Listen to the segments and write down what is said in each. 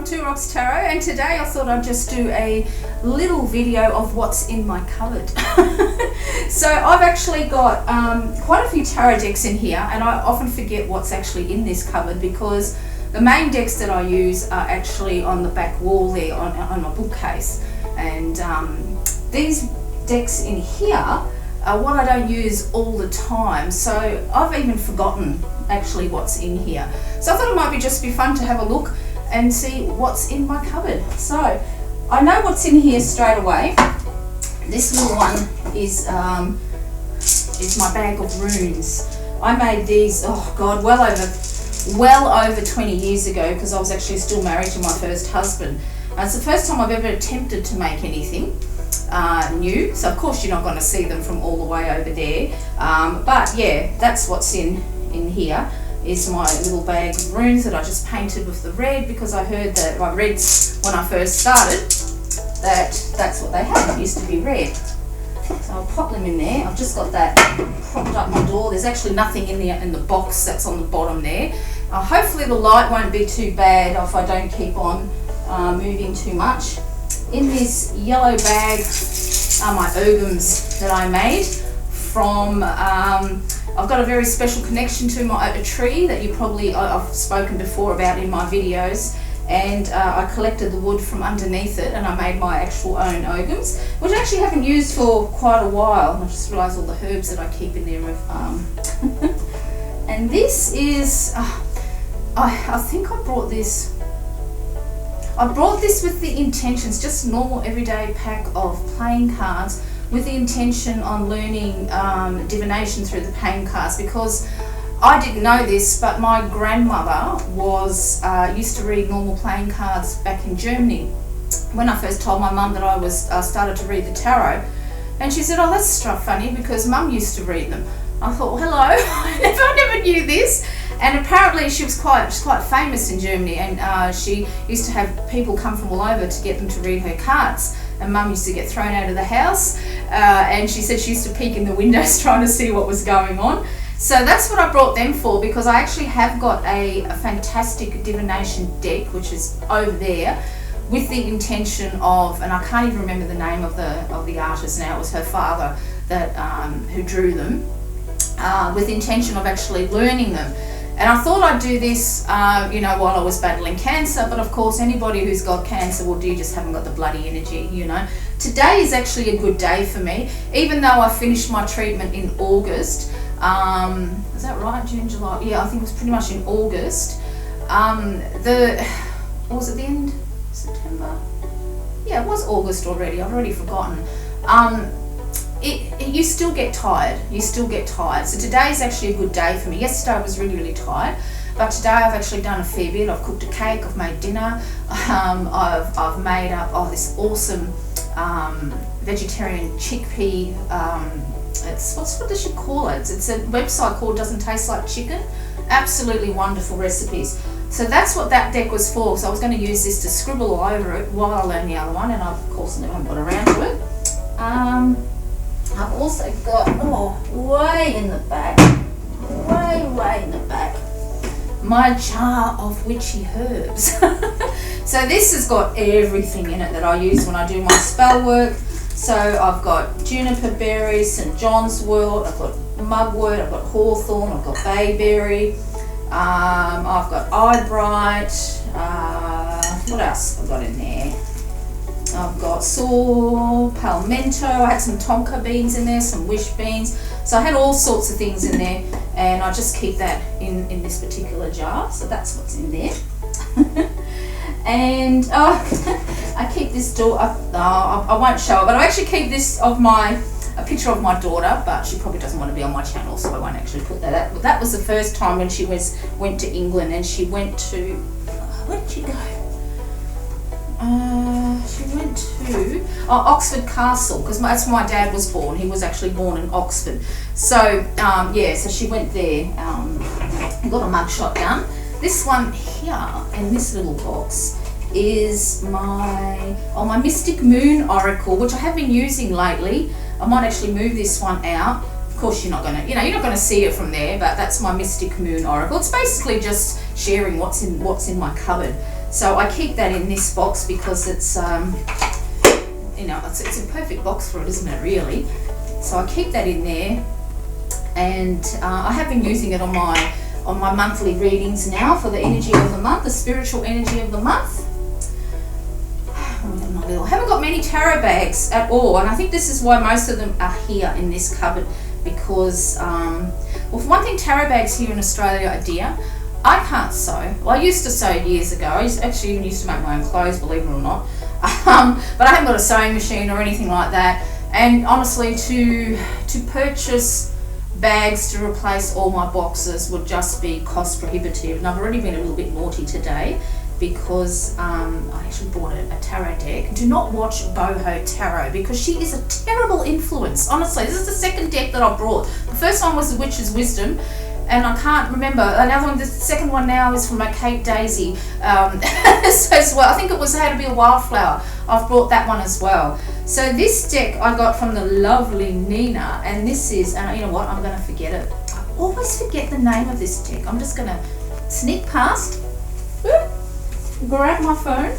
from Two Rocks Tarot, and today I thought I'd just do a little video of what's in my cupboard. So I've actually got quite a few tarot decks in here, and I often forget what's actually in this cupboard because the main decks that I use are actually on the back wall there on my bookcase, and these decks in here are what I don't use all the time, so I've even forgotten actually what's in here. So I thought it might just be fun to have a look and see what's in my cupboard. So I know what's in here straight away. This little one is my bag of runes. I made these, oh God, well over 20 years ago, because I was actually still married to my first husband. And it's the first time I've ever attempted to make anything new, so of course you're not going to see them from all the way over there, but yeah, that's what's in here is my little bag of runes that I just painted with the red, because I heard that I read when I first started that that's what they had. It used to be red, so I'll pop them in there. I've just got that propped up my door. There's actually nothing in the box that's on the bottom there. Hopefully the light won't be too bad if I don't keep on moving too much. In this yellow bag are my ogums that I made from, I've got a very special connection to a tree that I've spoken before about in my videos, and I collected the wood from underneath it and I made my actual own ogums, which I actually haven't used for quite a while. I just realised all the herbs that I keep in there. And this is, I think I brought this with the intentions, just a normal everyday pack of playing cards with the intention on learning divination through the playing cards, because I didn't know this, but my grandmother used to read normal playing cards back in Germany. When I first told my mum that I started to read the tarot, and she said, "Oh, that's funny because Mum used to read them." I thought, well, hello, I never knew this. And apparently she's quite famous in Germany, and she used to have people come from all over to get them to read her cards. And Mum used to get thrown out of the house, and she said she used to peek in the windows trying to see what was going on. So that's what I brought them for, because I actually have got a fantastic divination deck, which is over there, with the intention of, and I can't even remember the name of the artist now. It was her father who drew them, with the intention of actually learning them. And I thought I'd do this, while I was battling cancer, but of course anybody who's got cancer, well, you just haven't got the bloody energy, Today is actually a good day for me, even though I finished my treatment in August. Is that right? June, July? Yeah, I think it was pretty much in August. Was it the end? September? Yeah, it was August already. I've already forgotten. You still get tired. So today is actually a good day for me. Yesterday I was really, really tired, but today I've actually done a fair bit. I've cooked a cake, I've made dinner, I've made up this awesome vegetarian chickpea, what does she call it? It's a website called Doesn't Taste Like Chicken. Absolutely wonderful recipes. So that's what that deck was for. So I was going to use this to scribble all over it while I learn the other one, and of course I haven't got around to it. I've also got, way in the back, my jar of Witchy Herbs. So this has got everything in it that I use when I do my spell work. So I've got juniper berry, St. John's wort, I've got mugwort, I've got hawthorn, I've got bayberry, I've got eyebright, what else have I got in there? I've got saw, palmetto, I had some tonka beans in there, some wish beans. So I had all sorts of things in there, and I just keep that in this particular jar. So that's what's in there. And I keep this I won't show it, but I actually keep this a picture of my daughter, but she probably doesn't want to be on my channel, so I won't actually put that out. But that was the first time when she went to England, and she went to, where did she go? She went to Oxford Castle, because that's where my dad was born. He was actually born in Oxford. So so she went there and got a mugshot done. This one here in this little box is my Mystic Moon Oracle, which I have been using lately. I might actually move this one out. Of course, you're not gonna see it from there, but that's my Mystic Moon Oracle. It's basically just sharing what's in my cupboard. So I keep that in this box because it's, you know, it's a perfect box for it, isn't it, really? So I keep that in there, and I have been using it on my monthly readings now for the energy of the month, the spiritual energy of the month. I haven't got many tarot bags at all, and I think this is why most of them are here in this cupboard, because, well, for one thing, tarot bags here in Australia are dear. I can't sew. Well, I used to sew years ago. I actually even used to make my own clothes, believe it or not. But I haven't got a sewing machine or anything like that. And honestly, to purchase bags to replace all my boxes would just be cost prohibitive. And I've already been a little bit naughty today, because I actually bought a tarot deck. Do not watch Boho Tarot, because she is a terrible influence. Honestly, this is the second deck that I brought. The first one was the Witch's Wisdom, and I can't remember. Another one, the second one now is from my Cape Daisy. So as well, I think it was How to Be a Wildflower. I've brought that one as well. So this deck I got from the lovely Nina, and this is, and you know what, I'm going to forget it. I always forget the name of this deck. I'm just going to sneak past, grab my phone,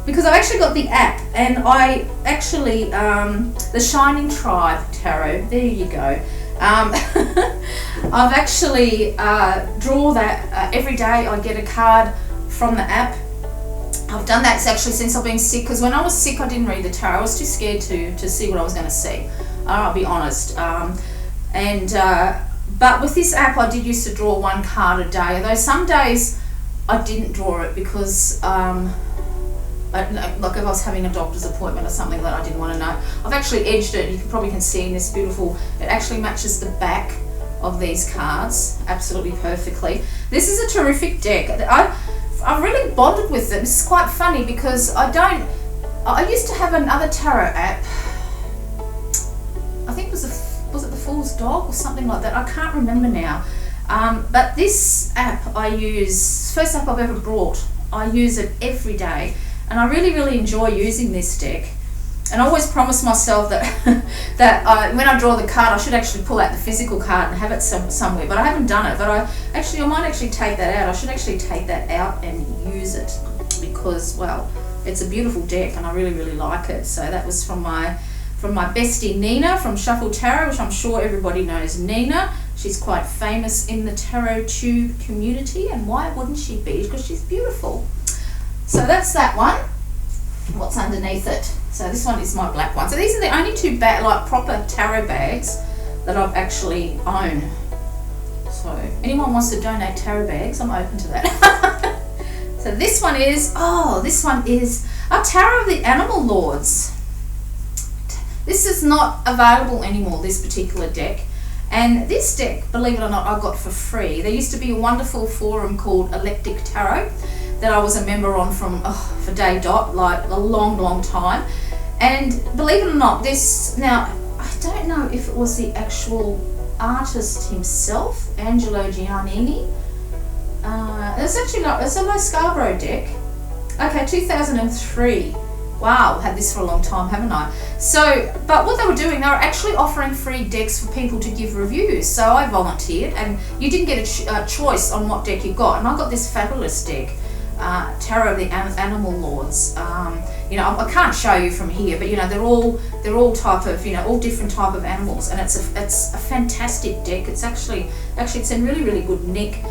because I've actually got the app, and I actually, the Shining Tribe Tarot, there you go. I've actually draw that every day. I get a card from the app. I've done that actually since I've been sick, because when I was sick I didn't read the tarot. I was too scared to see what I was going to see. I'll be honest. But with this app I did used to draw one card a day, although some days I didn't draw it because like if I was having a doctor's appointment or something that I didn't want to know. I've actually edged it. You probably can see in this beautiful, it actually matches the back of these cards absolutely perfectly. This is a terrific deck. I've really bonded with it. This is quite funny because I used to have another tarot app. I think it was it the Fool's Dog or something like that? I can't remember now. But this app I use, first app I've ever brought. I use it every day, and I really, really enjoy using this deck. And I always promise myself that when I draw the card, I should actually pull out the physical card and have it somewhere. But I haven't done it. But I might actually take that out. I should actually take that out and use it, because, well, it's a beautiful deck and I really, really like it. So that was from my bestie Nina from Shuffle Tarot, which I'm sure everybody knows Nina. She's quite famous in the tarot tube community, and why wouldn't she be? Because she's beautiful. So that's that one. What's underneath it? So this one is my black one. So these are the only two proper tarot bags that I've actually own. So anyone wants to donate tarot bags, I'm open to that. So this one is a Tarot of the Animal Lords. This is not available anymore, this particular deck. And this deck, believe it or not, I got for free. There used to be a wonderful forum called Eclectic Tarot that I was a member on for day dot, like a long, long time. And believe it or not, now I don't know if it was the actual artist himself, Angelo Giannini. It's a Low Scarborough deck. Okay, 2003. Wow, I've had this for a long time, haven't I? So, but what they were doing, they were actually offering free decks for people to give reviews. So I volunteered, and you didn't get a choice on what deck you got. And I got this fabulous deck, Tarot of the Animal Lords. You know, I can't show you from here, but you know, they're all type of, you know, all different type of animals, and it's a fantastic deck. It's actually it's in really, really good nick.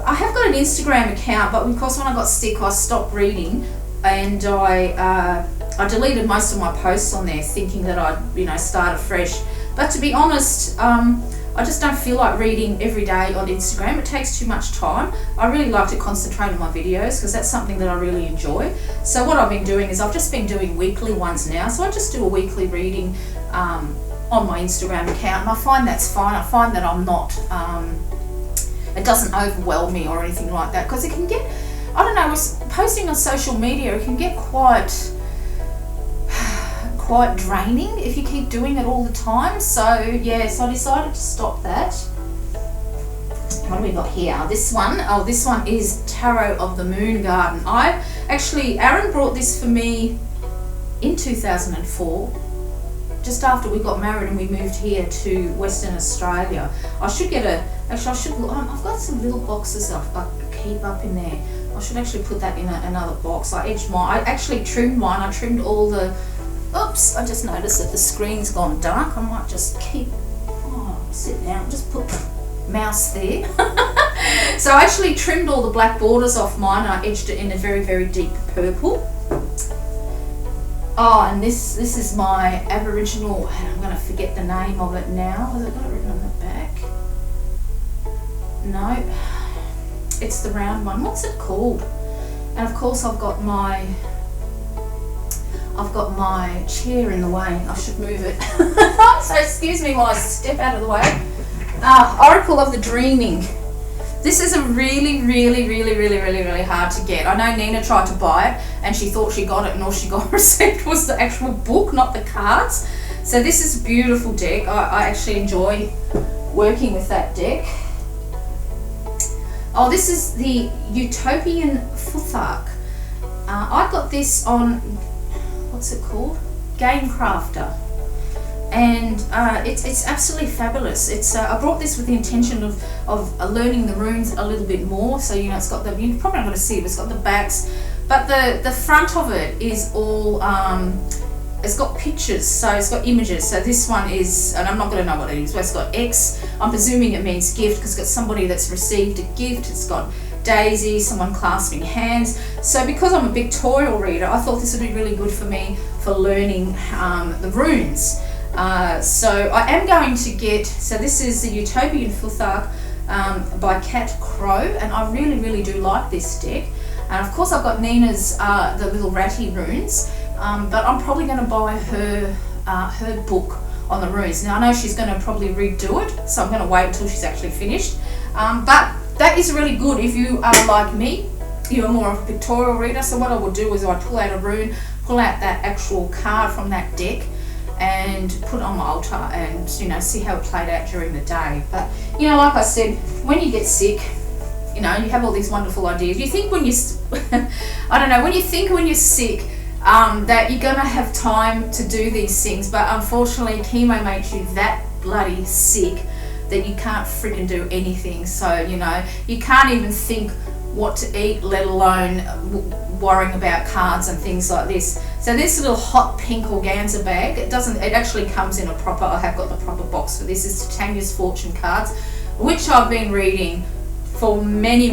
I have got an Instagram account, but because when I got sick I stopped reading, and I deleted most of my posts on there thinking that I'd, you know, start afresh. But to be honest, I just don't feel like reading every day on Instagram. It takes too much time. I really like to concentrate on my videos because that's something that I really enjoy. So what I've been doing is I've just been doing weekly ones now. So I just do a weekly reading on my Instagram account, and I find that's fine. I find that I'm not, it doesn't overwhelm me or anything like that, because it can get, I don't know, posting on social media, it can get quite draining if you keep doing it all the time. So yes, I decided to stop that. What do we got here? This one is Tarot of the Moon Garden. Aaron brought this for me in 2004. just after we got married and we moved here to Western Australia. I should get actually I should, I've got some little boxes I keep up in there. I should actually put that in another box. I edged mine, I actually trimmed mine, I trimmed all the, oops, I just noticed that the screen's gone dark. I might just sit down, just put the mouse there. So I actually trimmed all the black borders off mine and I edged it in a very, very deep purple. Oh, and this is my Aboriginal, and I'm going to forget the name of it now. Has it got it written on the back? No, it's the round one. What's it called? And of course I've got my chair in the way. I should move it. So excuse me while I step out of the way. Oracle of the Dreaming. This is a really, really, really, really, really, really hard to get. I know Nina tried to buy it and she thought she got it and all she got received was the actual book, not the cards. So this is a beautiful deck. I actually enjoy working with that deck. Oh, this is the Utopian Futhark. I got this on, what's it called? Game Crafter. And it's absolutely fabulous. It's I brought this with the intention of learning the runes a little bit more. So you know, it's got the, you're probably not going to see it. It's got the backs, but the front of it is all it's got pictures. So it's got images. So this one is, and I'm not going to know what it is. But it's got X. I'm presuming it means gift because it's got somebody that's received a gift. It's got Daisy, someone clasping hands. So because I'm a pictorial reader, I thought this would be really good for me for learning the runes. So I am going to get, so this is the Utopian Futhark by Acc No, and I really, really do like this deck. And of course I've got Nina's the little ratty runes, but I'm probably going to buy her book on the runes. Now I know she's going to probably redo it, so I'm going to wait until she's actually finished. But that is really good if you are like me, you're more of a pictorial reader. So what I will do is I pull out a rune, pull out that actual card from that deck, and put it on my altar and, you know, see how it played out during the day. But, you know, like I said, when you get sick, you know, you have all these wonderful ideas. You think when you, I don't know, when you think when you're sick that you're going to have time to do these things, but unfortunately chemo makes you that bloody sick that you can't freaking do anything. So, you know, you can't even think what to eat, let alone worrying about cards and things like this. So this little hot pink organza bag, it actually comes in a proper, I have got the proper box for this. Is Titania's Fortune cards, which I've been reading for many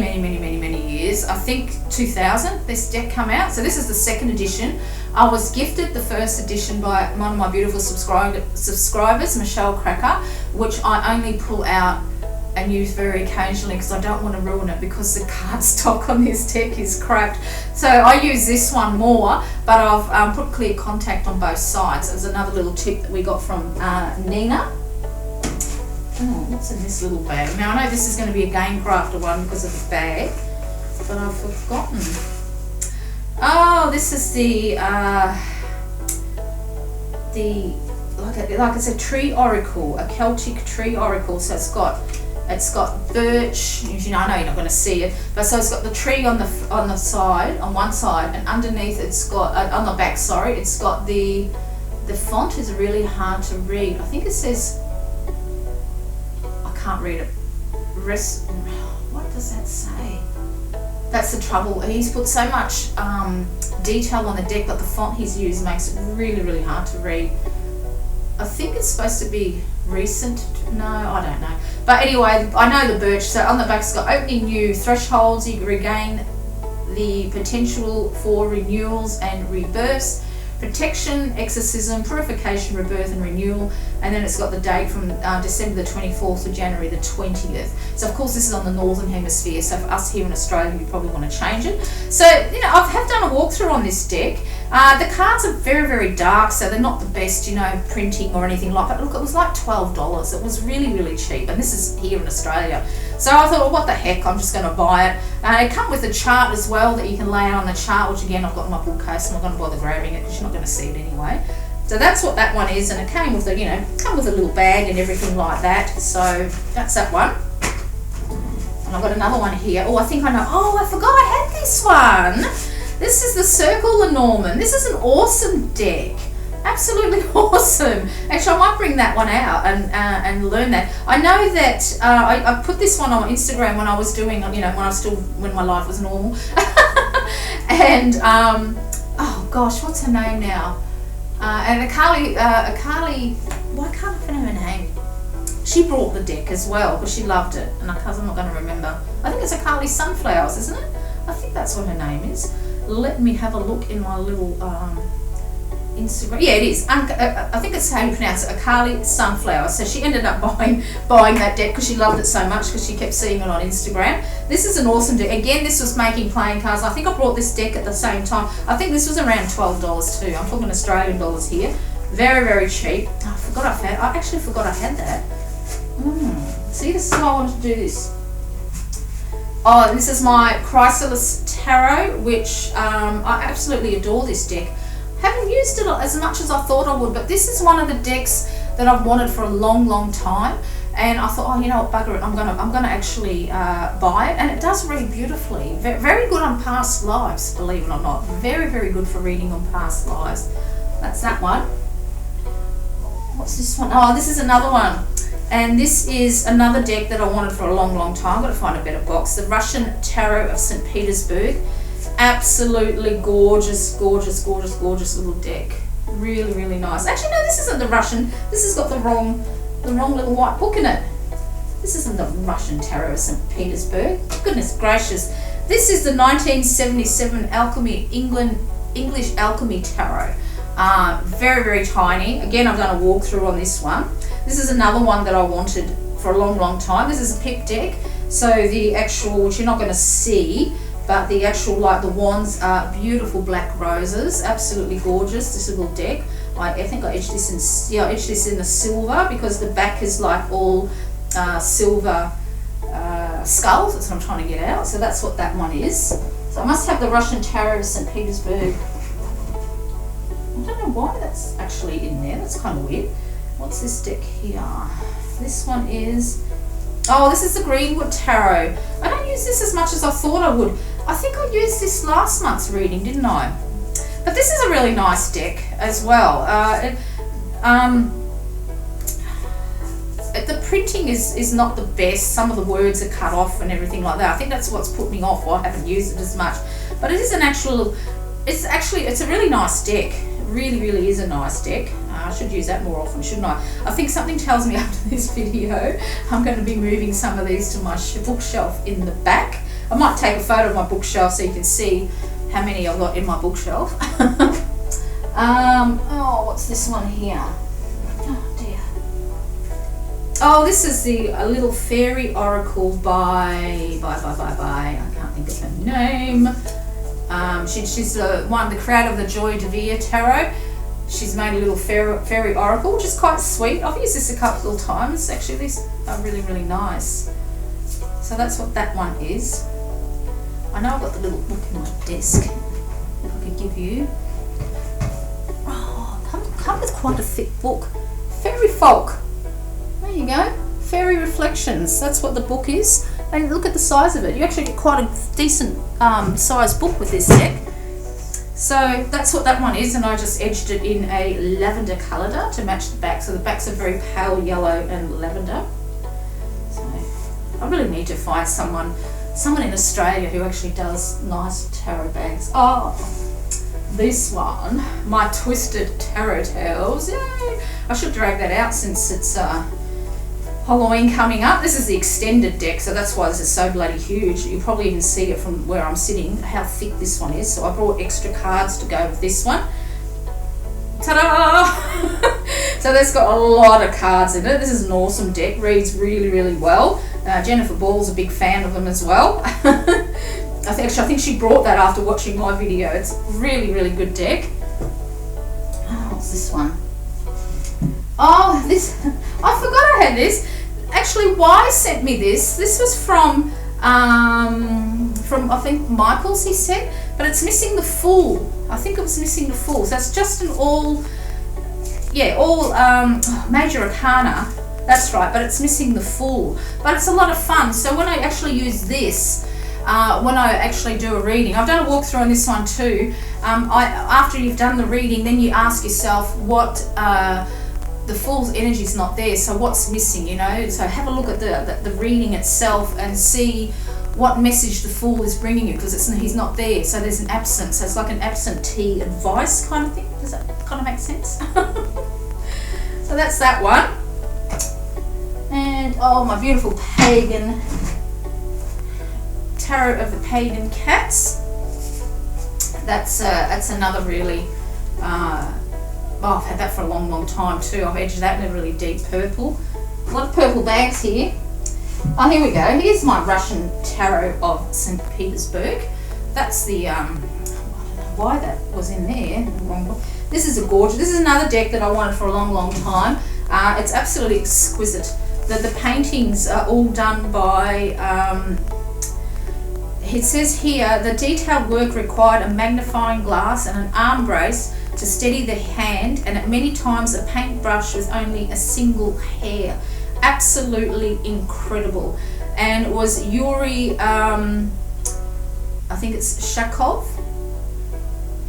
years. I think 2000 this deck came out. So this is the second edition. I was gifted the first edition by one of my beautiful subscribers, Michelle Cracker, which I only pull out and use very occasionally because I don't want to ruin it because the cardstock on this deck is cracked. So I use this one more, but I've put clear contact on both sides. There's another little tip that we got from Nina. Oh, what's in this little bag? Now I know this is going to be a Game Crafter one because of the bag, but I've forgotten. Oh, this is the like it's a tree oracle, a Celtic tree oracle. So it's got birch. You know, I know you're not going to see it, but so it's got the tree on the side, on one side, and underneath it's got on the back. Sorry, it's got the font is really hard to read. I think it says, I can't read it. What does that say? That's the trouble. He's put so much detail on the deck, but the font he's used makes it really hard to read. I think it's supposed to be recent. No, I don't know. But anyway, I know the birch. So on the back it's got opening new thresholds. You regain the potential for renewals and rebirths, protection, exorcism, purification, rebirth and renewal. And then it's got the date from December the 24th to January the 20th. So of course this is on the Northern Hemisphere. So for us here in Australia, you probably want to change it. So, you know, I have done a walkthrough on this deck. The cards are very dark, so they're not the best, you know, printing or anything like that. Look, it was like $12. It was really cheap, and this is here in Australia. So I thought, well, what the heck, I'm just going to buy it. It comes with a chart as well that you can lay out on the chart, which again, I've got in my bookcase. I'm not going to bother grabbing it because you're not going to see it anyway. So that's what that one is, and it came with a, you know, come with a little bag and everything like that. So that's that one. And I've got another one here. Oh, I think I know. Oh, I forgot I had this one. This is the Circle Lenormand. This is an awesome deck. Absolutely awesome. Actually, I might bring that one out and learn that. I know that I put this one on Instagram when I was doing, you know, when my life was normal. And oh gosh, what's her name now? And Akali, why can't I find her name? She brought the deck as well because she loved it, and I'm not going to remember. I think it's Akali Sunflowers, isn't it? I think that's what her name is. Let me have a look in my little Instagram. Yeah, it is. I think it's how you pronounce it, Akali Sunflower. So she ended up buying that deck because she loved it so much because she kept seeing it on Instagram. This is an awesome deck. Again, this was making playing cards. I think I brought this deck at the same time. I think this was around $12 too. I'm talking Australian dollars here. Very, very cheap. Oh, I actually forgot I had that. See, this is why I wanted to do this. Oh, and this is my Chrysalis Tarot, which I absolutely adore this deck. Haven't used it as much as I thought I would, but this is one of the decks that I've wanted for a long, long time. And I thought, oh, you know what, bugger it, I'm gonna actually buy it, and it does read beautifully. Very good on past lives, believe it or not. Very, very good for reading on past lives. That's that one. What's this one? Oh, this is another one. And this is another deck that I wanted for a long, long time. I've got to find a better box. The Russian Tarot of St. Petersburg. Absolutely gorgeous, gorgeous, gorgeous, gorgeous little deck. Really, really nice. Actually, no, this isn't the Russian. This has got the wrong little white book in it. This isn't the Russian Tarot of St. Petersburg. Goodness gracious. This is the 1977 English Alchemy Tarot. Very, very tiny. Again, I've done a walkthrough on this one. This is another one that I wanted for a long, long time. This is a pip deck. So the actual, which you're not going to see, but the actual, like the wands are beautiful black roses. Absolutely gorgeous, this little deck. I think I edged this in the silver because the back is like all silver skulls. That's what I'm trying to get out. So that's what that one is. So I must have the Russian Tarot of St. Petersburg. I don't know why that's actually in there. That's kind of weird. What's this deck here? This one is, oh, this is the Greenwood Tarot. I don't use this as much as I thought I would. I think I used this last month's reading, didn't I? But this is a really nice deck as well. The printing is not the best. Some of the words are cut off and everything like that. I think that's what's put me off why I haven't used it as much. But it is it's a really nice deck. Really, really is a nice deck. I should use that more often, shouldn't I? I think something tells me after this video I'm going to be moving some of these to my bookshelf in the back. I might take a photo of my bookshelf so you can see how many I've got in my bookshelf. Oh, what's this one here? Oh dear. Oh, this is a little fairy oracle by I can't think of her name. She's the creator of the Joy de Vere Tarot. She's made a little fairy oracle, which is quite sweet. I've used this a couple of times. Actually, these are really, really nice. So that's what that one is. I know I've got the little book in my desk. If I could give you. Oh, come with quite a thick book. Fairy Folk. There you go. Fairy Reflections. That's what the book is. And look at the size of it. You actually get quite a decent size book with this deck. So that's what that one is, and I just edged it in a lavender colour to match the back. So the backs are very pale yellow and lavender. So I really need to find someone in Australia who actually does nice tarot bags. Oh, this one, my Twisted Tarot Tales. Yay! I should drag that out since it's Halloween coming up. This is the extended deck, so that's why this is so bloody huge. You'll probably even see it from where I'm sitting, how thick this one is. So I brought extra cards to go with this one. Ta-da! So that's got a lot of cards in it. This is an awesome deck, reads really, really well. Jennifer Ball's a big fan of them as well. I think she brought that after watching my video. It's really, really good deck. Oh, what's this one? Oh, this, I forgot I had this. Actually, Y sent me this. This was from I think Michael's, he said, but it's missing the full. I think it was missing the full. So it's just an all major arcana. That's right, but it's missing the full. But it's a lot of fun. So when I actually use this, when I actually do a reading. I've done a walkthrough on this one too. After you've done the reading, then you ask yourself what the Fool's energy is not there, so what's missing, you know? So have a look at the reading itself and see what message the Fool is bringing you, because he's not there, so there's an absence. So it's like an absentee advice kind of thing. Does that kind of make sense? So that's that one. And oh, my beautiful pagan tarot of the pagan cats. That's another really I've had that for a long time too. I've edged that in a really deep purple. A lot of purple bags here. Oh, here we go. Here's my Russian tarot of St. Petersburg. That's the I don't know why that was in there. This is a gorgeous. This is another deck that I wanted for a long time. It's absolutely exquisite. The paintings are all done by it says here, the detailed work required a magnifying glass and an arm brace to steady the hand, and at many times a paintbrush with only a single hair. Absolutely incredible. And it was Yuri, I think it's Shakov.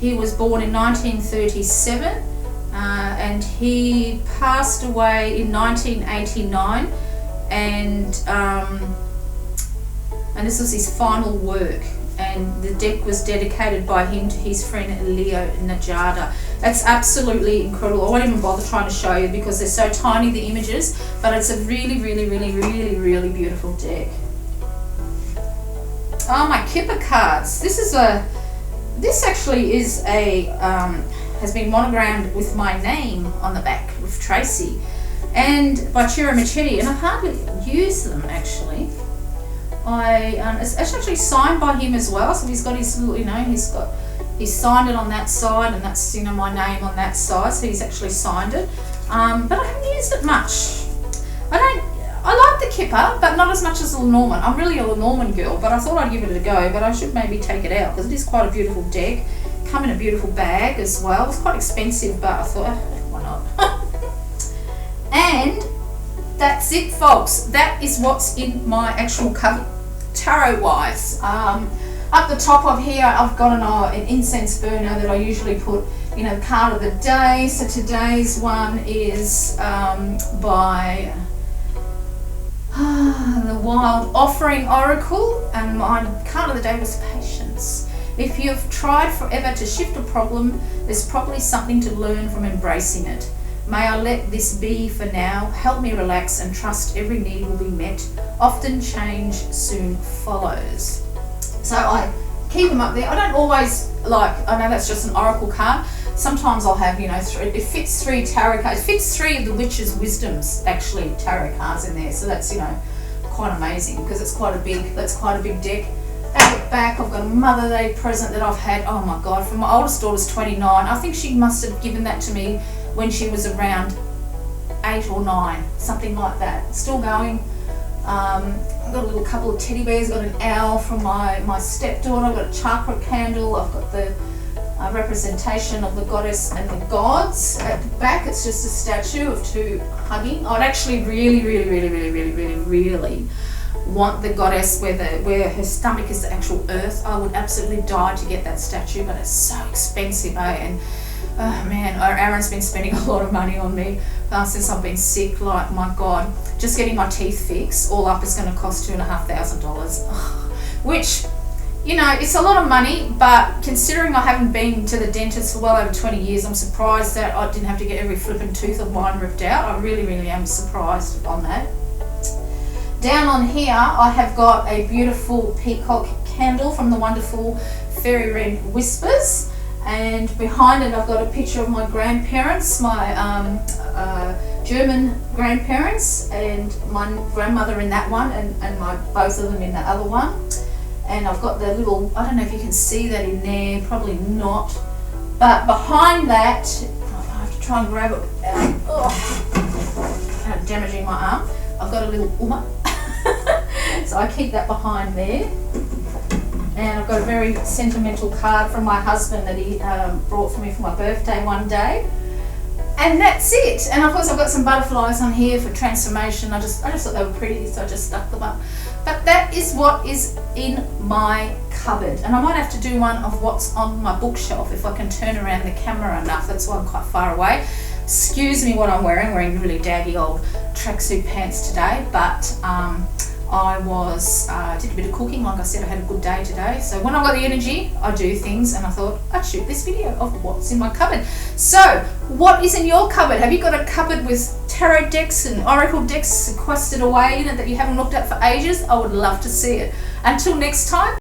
He was born in 1937 and he passed away in 1989, and this was his final work, and the deck was dedicated by him to his friend Leo Najada. That's absolutely incredible. I won't even bother trying to show you because they're so tiny, the images, but it's a really beautiful deck. Oh, my Kipper cards. This actually is a has been monogrammed with my name on the back with Tracy, and by Chira Machete, and I hardly use them actually. It's actually signed by him as well, so he's got his little, you know, he's signed it on that side, and that's, you know, my name on that side, so he's actually signed it. But I haven't used it much. I like the Kipper, but not as much as the Lenormand. I'm really a Lenormand girl, but I thought I'd give it a go, but I should maybe take it out because it is quite a beautiful deck. Come in a beautiful bag as well. It's quite expensive, but I thought, why not? And that's it, folks. That is what's in my actual cover tarot-wise. Up the top of here, I've got an incense burner that I usually put, you know, the card of the day. So today's one is by the Wild Offering Oracle, and my card of the day was Patience. If you've tried forever to shift a problem, there's probably something to learn from embracing it. May I let this be for now. Help me relax and trust every need will be met. Often change soon follows. So I keep them up there. I don't always I know that's just an oracle card. Sometimes I'll have, you know, it fits 3 tarot cards. It fits 3 of the Witch's Wisdoms, actually, tarot cards in there. So that's, you know, quite amazing because that's quite a big deck. At the back, I've got a Mother Day present that I've had, oh my God, from my oldest daughter's 29. I think she must have given that to me when she was around 8 or 9, something like that. Still going. I've got a little couple of teddy bears, got an owl from my stepdaughter, I've got a chakra candle, I've got the representation of the goddess and the gods. At the back, it's just a statue of 2 hugging. I'd actually really want the goddess where her stomach is the actual earth. I would absolutely die to get that statue, but it's so expensive, And oh man, Aaron's been spending a lot of money on me since I've been sick. Like, my God, just getting my teeth fixed all up is going to cost $2,500, which, you know, it's a lot of money, but considering I haven't been to the dentist for well over 20 years, I'm surprised that I didn't have to get every flipping tooth of mine ripped out. I really am surprised on that. Down on here, I have got a beautiful Peacock Candle from the wonderful Fairy Red Whispers. And behind it, I've got a picture of my grandparents, my German grandparents, and my grandmother in that one, and both of them in the other one. And I've got the little, I don't know if you can see that in there, probably not. But behind that, I have to try and grab it. I'm damaging my arm. I've got a little Uma. So I keep that behind there. And I've got a very sentimental card from my husband that he brought for me for my birthday one day. And that's it. And of course I've got some butterflies on here for transformation. I just thought they were pretty, so I just stuck them up. But that is what is in my cupboard. And I might have to do one of what's on my bookshelf if I can turn around the camera enough. That's why I'm quite far away. Excuse me what I'm wearing really daggy old tracksuit pants today, but I did a bit of cooking. Like I said, I had a good day today. So when I got the energy, I do things, and I thought I'd shoot this video of what's in my cupboard. So what is in your cupboard? Have you got a cupboard with tarot decks and oracle decks sequestered away in it that you haven't looked at for ages? I would love to see it. Until next time,